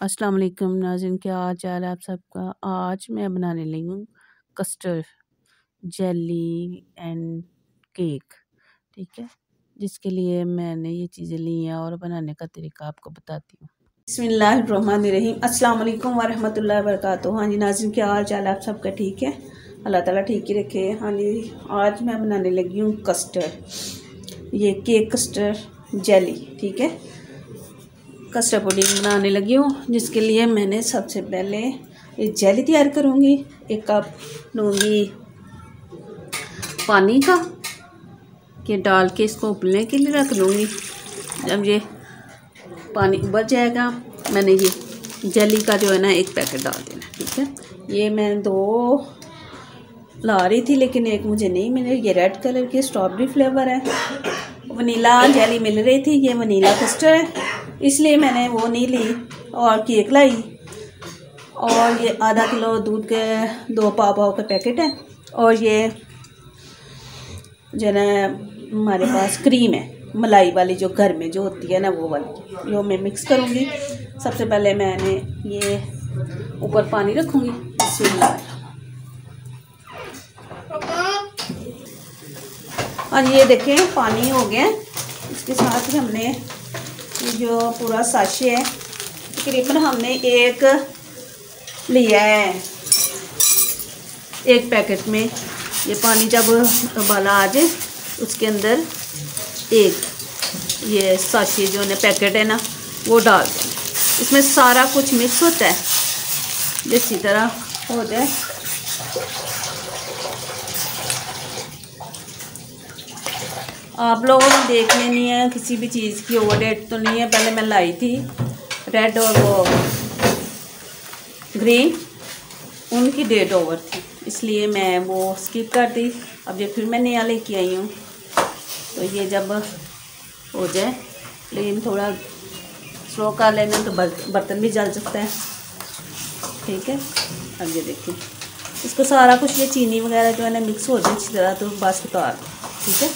अस्सलाम वालेकुम नाज़रीन, क्या हाल चाल है आप सबका। आज मैं बनाने लगी हूँ कस्टर्ड जेली एंड केक। ठीक है, जिसके लिए मैंने ये चीज़ें ली हैं और बनाने का तरीका आपको बताती हूँ। बिस्मिल्लाहिर्रहमानिर्रहीम, अस्सलाम वालेकुम वरहमतुल्लाहि वबरकातुहू। हाँ जी नाज़रीन, क्या हाल चाल है आप सबका। ठीक है, अल्लाह ताला ठीक ही रखे। हाँ जी, आज मैं बनाने लगी हूँ कस्टर्ड, ये केक कस्टर्ड जेली। ठीक है, कस्टर्ड पुडिंग बनाने लगी हूँ, जिसके लिए मैंने सबसे पहले ये जेली तैयार करूँगी। 1 कप लूँगी पानी का, के डाल के इसको उबलने के लिए रख दूँगी। जब ये पानी उबल जाएगा, मैंने ये जेली का जो है ना 1 पैकेट डाल देना। ठीक है, ये मैं 2 ला रही थी, लेकिन एक मुझे नहीं मिली। ये रेड कलर की स्ट्रॉबेरी फ्लेवर है, वनीला जेली मिल रही थी। ये वनीला कस्टर्ड है, इसलिए मैंने वो नहीं ली और केक लाई। और ये आधा किलो दूध के 2 पाव के पैकेट है। और ये जो है हमारे पास क्रीम है, मलाई वाली जो घर में जो होती है ना, वो वाली, जो मैं मिक्स करूँगी। सबसे पहले मैंने ये ऊपर पानी रखूँगी। और ये देखें पानी हो गया। इसके साथ ही हमने जो पूरा साशे है, तकरीबन हमने 1 लिया है। 1 पैकेट में ये पानी जब उबाला आ जाए, उसके अंदर 1 ये साशे जो है पैकेट है ना, वो डाल दें। इसमें सारा कुछ मिक्स होता है, जिस तरह हो जाए। आप लोगों ने देख लेनी है, किसी भी चीज़ की ओवर डेट तो नहीं है। पहले मैं लाई थी रेड और वो ग्रीन, उनकी डेट ओवर थी, इसलिए मैं वो स्किप कर दी। अब ये फिर मैं नया लेके आई हूँ, तो ये जब हो जाए, लेकिन थोड़ा स्लो कर लेना तो बर्तन भी जल सकता है। ठीक है, अब ये देखिए इसको सारा कुछ ये चीनी वगैरह जो है ना मिक्स हो जाए अच्छी तरह, तो बस उतार। ठीक है,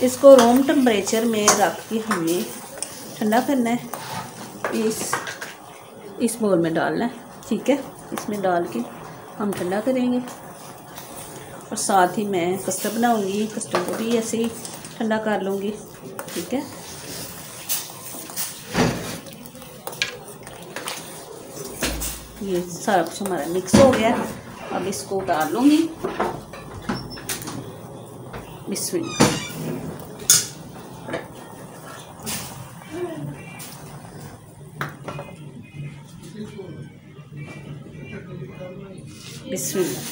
इसको रूम टेम्परेचर में रख के हमें ठंडा करना है। इस बोल में डालना है। ठीक है, इसमें डाल के हम ठंडा करेंगे। और साथ ही मैं कस्टर्ड बनाऊंगी, कस्टर्ड को भी ऐसे ही ठंडा कर लूँगी। ठीक है, ये सारा कुछ हमारा मिक्स हो गया। अब इसको उतार लूँगी। बिस्मिल्लाह। बिस्मिल्लाह।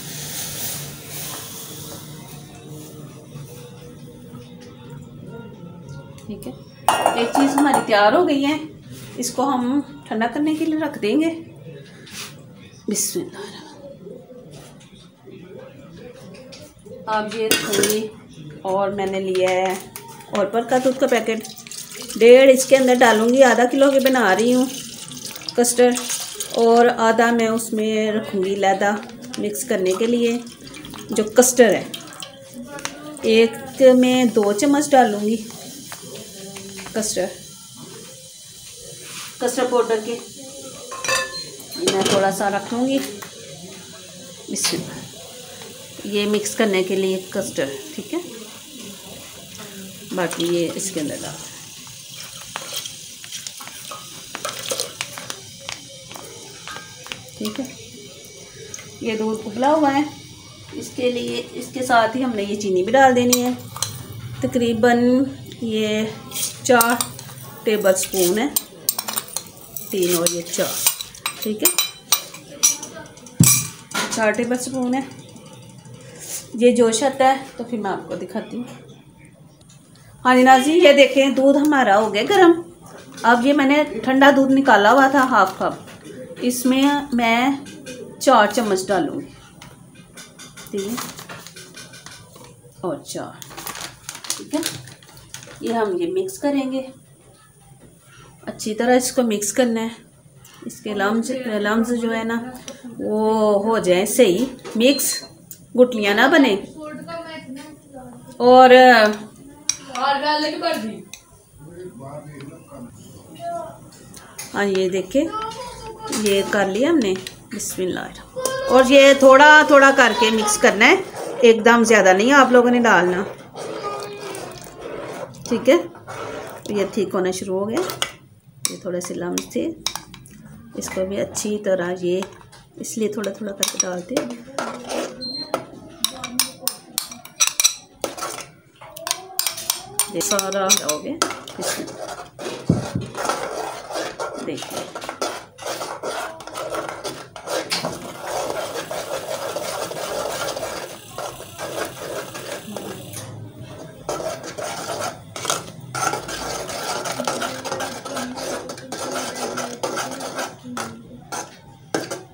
ठीक है, एक चीज़ हमारी तैयार हो गई है, इसको हम ठंडा करने के लिए रख देंगे। बिस्मिल्लाह। अब ये थोड़ी और मैंने लिया है और पर का दूध का पैकेट 1.5 इसके अंदर डालूंगी। आधा किलो की बना रही हूँ कस्टर्ड, और आधा मैं उसमें रखूँगी लैदा मिक्स करने के लिए। जो कस्टर्ड है, 1 में 2 चम्मच डालूँगी कस्टर्ड पाउडर के। मैं थोड़ा सा रख लूँगी ये मिक्स करने के लिए कस्टर्ड। ठीक है, बाकी ये इसके अंदर डाल। ठीक है, ये दूध उबला हुआ है, इसके लिए इसके साथ ही हमने ये चीनी भी डाल देनी है। तकरीबन ये 4 टेबल स्पून है, 3 और ये 4। ठीक है, 4 टेबल स्पून है। ये जोश आता है तो फिर मैं आपको दिखाती हूँ। हाँ जी नाज़रीन, ये देखें दूध हमारा हो गया गर्म। अब ये मैंने ठंडा दूध निकाला हुआ था 1/2 कप, इसमें मैं 4 चम्मच डालूँगी। 3 और 4। ठीक है, ये हम ये मिक्स करेंगे अच्छी तरह। इसको मिक्स करना है, इसके लम्स जो है ना वो हो जाए सही मिक्स, गुटलियाँ ना बने। और हाँ ये देखिए, ये कर लिया हमने। बिस्मिल्लाह। और ये थोड़ा थोड़ा करके मिक्स करना है, एकदम ज़्यादा नहीं आप लोगों ने डालना, ठीक है। ये ठीक होना शुरू हो गया, ये थोड़े से लम्स थे, इसको भी अच्छी तरह ये इसलिए थोड़ा थोड़ा करके डालते हैं। ये सारा हो गया इसमें, देखिए।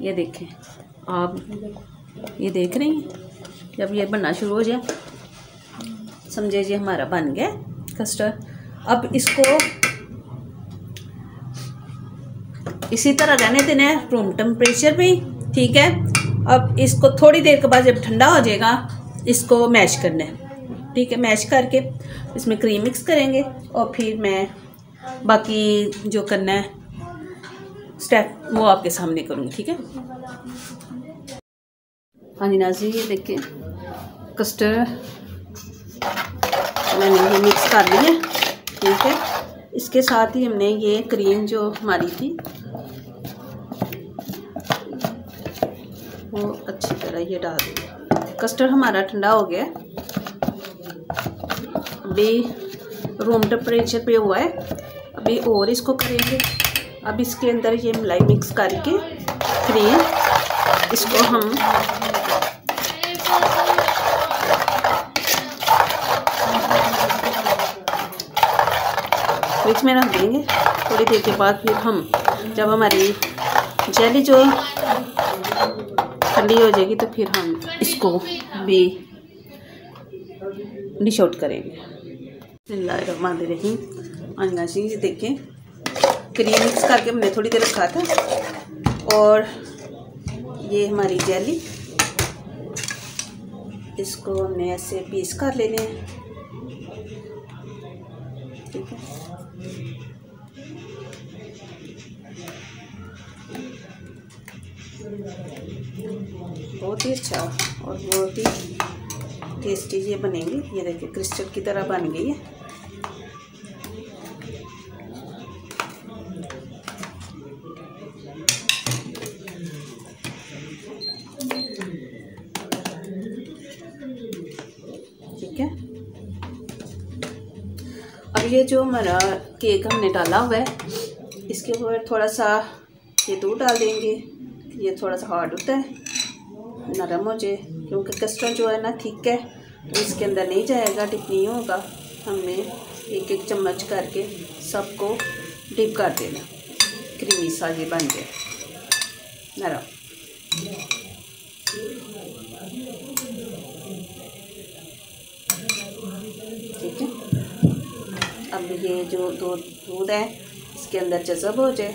ये देखें आप, ये देख रही हैं, जब ये बनना शुरू हो जाए समझे जी हमारा बन गया कस्टर्ड। अब इसको इसी तरह रहने देना है रूम टेम्परेचर पे, ठीक है। अब इसको थोड़ी देर के बाद जब ठंडा हो जाएगा इसको मैश करना है, ठीक है। मैश करके इसमें क्रीम मिक्स करेंगे और फिर मैं बाकी जो करना है स्टेप वो आपके सामने करूँगी, ठीक है। हाँ जी नाज़रीन, ये देखिए कस्टर्ड मैंने ये मिक्स कर ली है, ठीक है। इसके साथ ही हमने ये क्रीम जो हमारी थी वो अच्छी तरह ये डाल दी। कस्टर्ड हमारा ठंडा हो गया, अभी रूम टेम्परेचर पे हुआ है, अभी और इसको करेंगे। अब इसके अंदर ये मलाई मिक्स करके क्रीम इसको हम फ्रिज में रख देंगे। थोड़ी देर के बाद फिर हम जब हमारी जेली जो ठंडी हो जाएगी तो फिर हम इसको भी डिश आउट करेंगे। बिस्मिल्लाहिर्रहमानिर्रहीम। अन्ना जी देखें क्रीम मिक्स करके हमने थोड़ी देर रखा था, और ये हमारी जेली, इसको हमने ऐसे पीस कर लेने हैं, ठीक है। बहुत ही अच्छा और बहुत ही टेस्टी ये बनेंगे। ये देखिए क्रिस्टल की तरह बन गई है। ठीक है, अब ये जो हमारा केक हमने डाला हुआ है इसके ऊपर थोड़ा सा ये दूध डाल देंगे। ये थोड़ा सा हार्ड होता है, नरम हो जाए, क्योंकि कस्टर्ड जो है ना थिक है तो इसके अंदर नहीं जाएगा, डिप नहीं होगा। हमने एक एक चम्मच करके सबको डिप कर देना। क्रीमी सा ये बन गया नरम। ठीक है, अब ये जो दूध है इसके अंदर जज़ब हो जाए,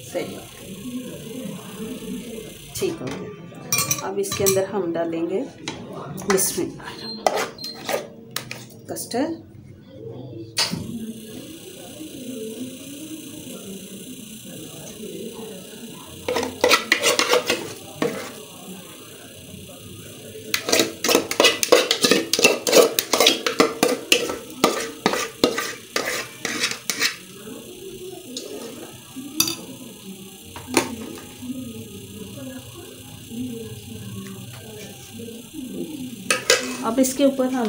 सही ठीक हो गया। अब इसके अंदर हम डालेंगे बिस्मिल्लाह कस्टर्ड। अब इसके ऊपर हम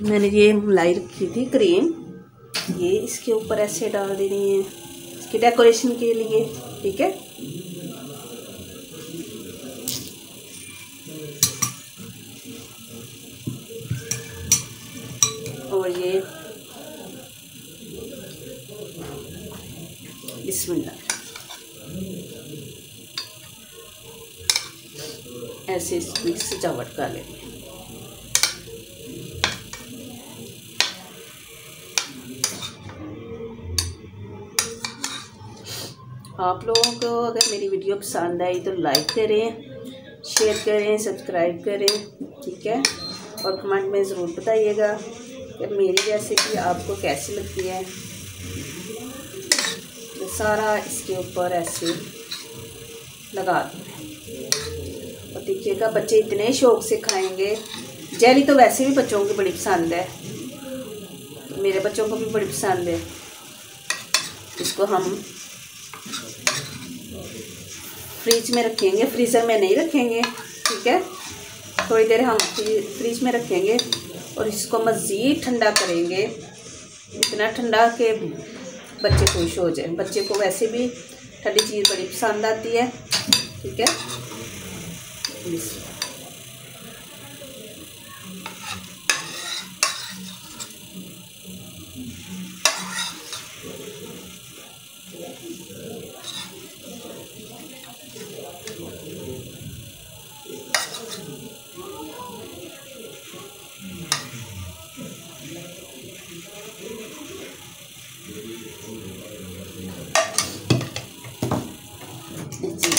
मैंने ये मलाई रखी थी क्रीम, ये इसके ऊपर ऐसे डाल देनी है इसकी डेकोरेशन के लिए, ठीक है। और ये बिस्मिल्लाह ऐसे इसकी सजावट कर लेंगे। आप लोगों को अगर मेरी वीडियो पसंद आई तो लाइक करें, शेयर करें, सब्सक्राइब करें, ठीक है। और कमेंट में ज़रूर बताइएगा कि मेरी रेसिपी आपको कैसी लगती है। तो सारा इसके ऊपर ऐसे लगा दूँ और देखिएगा बच्चे इतने शौक़ से खाएंगे। जेली तो वैसे भी बच्चों को बड़ी पसंद है, मेरे बच्चों को भी बड़ी पसंद है। इसको हम फ्रिज में रखेंगे, फ्रीज़र में नहीं रखेंगे, ठीक है। थोड़ी देर हम फ्रिज में रखेंगे और इसको मज़ीद ठंडा करेंगे, इतना ठंडा कि बच्चे खुश हो जाए। बच्चे को वैसे भी ठंडी चीज़ बड़ी पसंद आती है, ठीक है।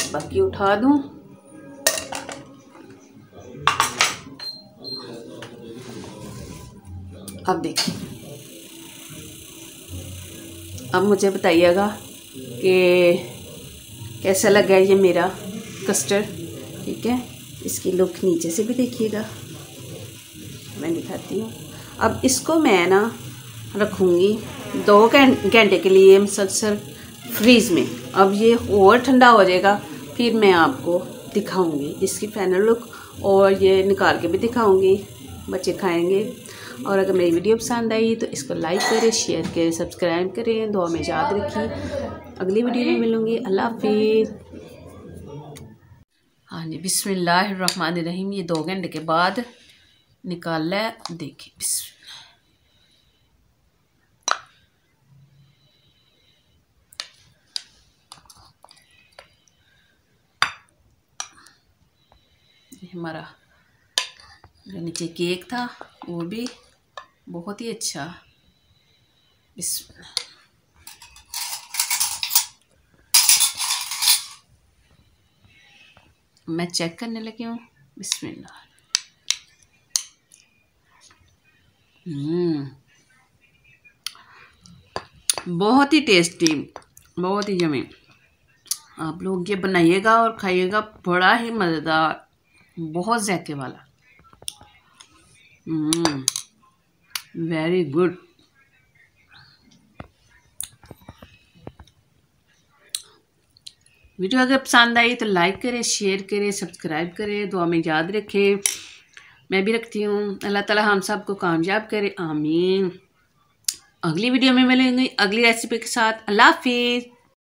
बाकी उठा दूं। अब देखिए, अब मुझे बताइएगा कि कैसा लगा ये मेरा कस्टर्ड, ठीक है। इसकी लुक नीचे से भी देखिएगा, मैं दिखाती हूँ। अब इसको मैं ना रखूँगी 2 घंटे के लिए मुसलसल फ्रीज़ में। अब ये और ठंडा हो जाएगा, फिर मैं आपको दिखाऊंगी इसकी फाइनल लुक, और ये निकाल के भी दिखाऊंगी, बच्चे खाएंगे। और अगर मेरी वीडियो पसंद आई तो इसको लाइक करें, शेयर करें, सब्सक्राइब करें, दुआ में याद रखिए। अगली वीडियो में मिलूँगी। अल्लाह हाफिज़। हाँ जी, बिस्मिल्लाहिर्रहमानिर्रहीम। ये 2 घंटे के बाद निकाला है, देखिए बिस्मिल्लाह। हमारा जो नीचे केक था वो भी बहुत ही अच्छा। मैं चेक करने लगी हूँ। बिस्मिल्लाह। बहुत ही टेस्टी, बहुत ही यमी। आप लोग ये बनाइएगा और खाइएगा, बड़ा ही मज़ेदार, बहुत ज़ायके वाला। Very good. वीडियो अगर पसंद आई तो लाइक करें, शेयर करें, सब्सक्राइब करें, दुआ में याद रखें। मैं भी रखती हूँ। अल्लाह ताला हम सबको कामयाब करे, आमीन। अगली वीडियो में मिलेंगे अगली रेसिपी के साथ। अल्लाह हाफिज़।